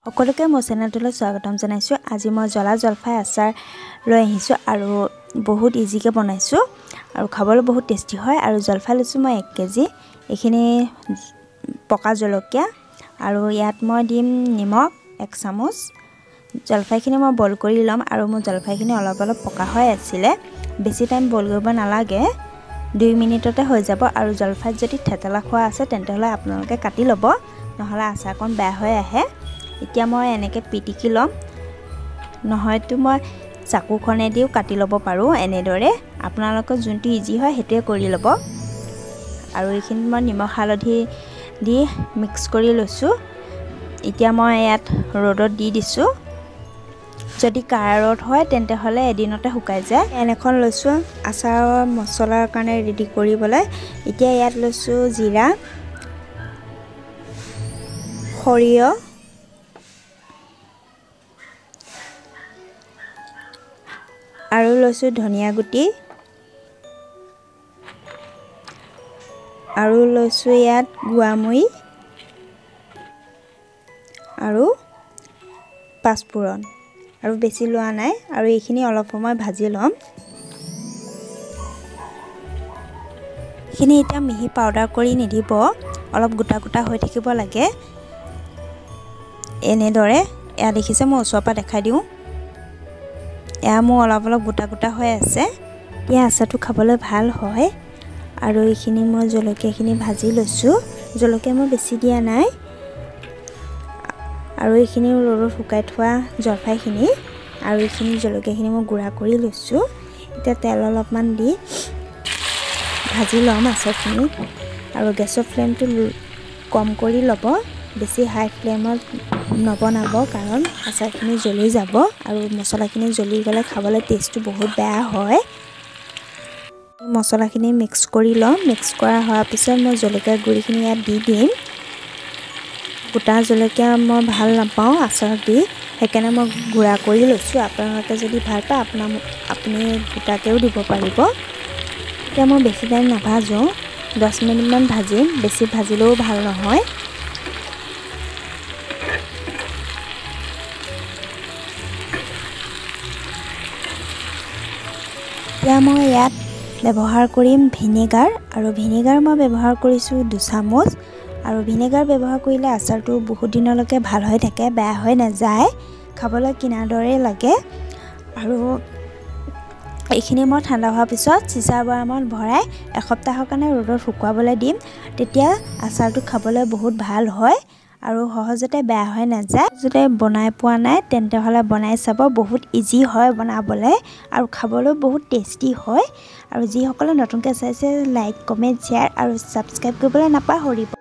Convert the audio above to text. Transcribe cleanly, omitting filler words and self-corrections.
সকলোকে মোৰ চেনেলটোলৈ স্বাগতম জনাইছোঁ। আজি মই জ্বলা জলফাই আচাৰ লৈ আহিছোঁ আৰু বহুত ইজিকৈ বনাইছোঁ আৰু খাবলৈ বহুত টেষ্টি হয়। আৰু জলফাই লৈছোঁ মই 1 কেজি। এইখিনি পকা জলকীয়া আৰু ইয়াত মই দিম নিমখ 1 চামুচ। জলফাইখিনি মই বইল কৰি ল'ম আৰু মোৰ জলফাইখিনি অলপ পকা হৈ আছিলে। বেছি টাইম বইল কৰিব নালাগে, 2 মিনিটতে হৈ যাব। আৰু জলফাইত যদি থেতেলা খোৱা আছে তেন্তে হ'লে আপোনালোকে কাটি ল'ব, নহ'লে আচাৰকণ বেয়া হৈ আহে। এতিয়া মই এনেকৈ পিটিকি ল'ম, নহয়তো মই চাকুখনেদিও কাটি ল'ব পাৰোঁ। এনেদৰে আপোনালোকৰ যোনটো ইজি হয় সেইটোৱে কৰি ল'ব। আৰু এইখিনি মই নিমখ হালধি দি মিক্স কৰি লৈছোঁ। এতিয়া মই ইয়াত ৰ'দত দি দিছোঁ। যদি কাৰা ৰ'দ হয় তেন্তে হ'লে এদিনতে শুকাই যায়। পেন এখন লৈছোঁ আচাৰৰ মছলাৰ কাৰণে ৰেডি কৰিবলৈ। এতিয়া ইয়াত লৈছোঁ জিৰা, সৰিয়হ, আৰু লৈছোঁ ধনিয়া গুটি, আৰু লৈছোঁ ইয়াত গুৱামুৰি আৰু পাঁচফোৰণ, আৰু বেছি লোৱা নাই। আৰু এইখিনি অলপ সময় ভাজি ল'ম। এইখিনি এতিয়া মিহি পাউডাৰ কৰি নিদিব, অলপ গোটা গোটা হৈ থাকিব লাগে। এনেদৰে এয়া দেখিছে, মই ওচৰৰ পৰা দেখাই দিওঁ। এয়া মোৰ অলপ গোটা গোটা হৈ আছে। এতিয়া আচাৰটো খাবলৈ ভাল হয়। আৰু এইখিনি মই জলকীয়াখিনি ভাজি লৈছোঁ। জলকীয়া মই বেছি দিয়া নাই। আৰু এইখিনি ৰ'দত শুকাই থোৱা জলফাইখিনি আৰু এইখিনি জলকীয়াখিনি মই গুড়া কৰি লৈছোঁ। এতিয়া তেল অলপমান দি ভাজি ল'ম আচাৰখিনি। আৰু গেছৰ ফ্লেমটো কম কৰি ল'ব, বেছি হাই ফ্লেমত নবনাব, কাৰণ আচাৰখিনি জ্বলি যাব আৰু মছলাখিনি জ্বলি গ'লে খাবলৈ টেষ্টটো বহুত বেয়া হয়। মছলাখিনি মিক্স কৰি ল'ম। মিক্স কৰা হোৱাৰ পিছত মই জলকীয়া গুড়িখিনি ইয়াত দি দিম। গোটা জলকীয়া মই ভাল নাপাওঁ আচাৰত দি, সেইকাৰণে মই গুড়া কৰি লৈছোঁ। আপোনালোকে যদি ভাল পায় আপুনি গোটাকৈও দিব পাৰিব। এতিয়া মই বেছি টাইম নাভাজোঁ, 10 মিনিটমান ভাজিম। বেছি ভাজিলেও ভাল নহয়। এতিয়া মই ইয়াত ব্যৱহাৰ কৰিম ভিনেগাৰ, আৰু ভিনেগাৰ মই ব্যৱহাৰ কৰিছোঁ 2 চামুচ। আৰু ভিনেগাৰ ব্যৱহাৰ কৰিলে আচাৰটো বহুত দিনলৈকে ভাল হৈ থাকে, বেয়া হৈ নাযায়, খাবলৈ কিনাৰ দৰেই লাগে। আৰু এইখিনি মই ঠাণ্ডা হোৱাৰ পিছত চিচাৰ বৈয়ামত ভৰাই এসপ্তাহৰ কাৰণে ৰ'দত শুকুৱাবলৈ দিম। তেতিয়া আচাৰটো খাবলৈ বহুত ভাল হয় আৰু সহজতে বেয়া হৈ নাযায়। যদি বনাই পোৱা নাই তেন্তে হ'লে বনাই চাব, বহুত ইজি হয় বনাবলৈ আৰু খাবলৈ বহুত টেষ্টি হয়। আৰু যিসকলে নতুনকৈ চাইছে লাইক, কমেণ্ট, শ্বেয়াৰ আৰু ছাবস্ক্ৰাইব কৰিবলৈ নাপাহৰিব।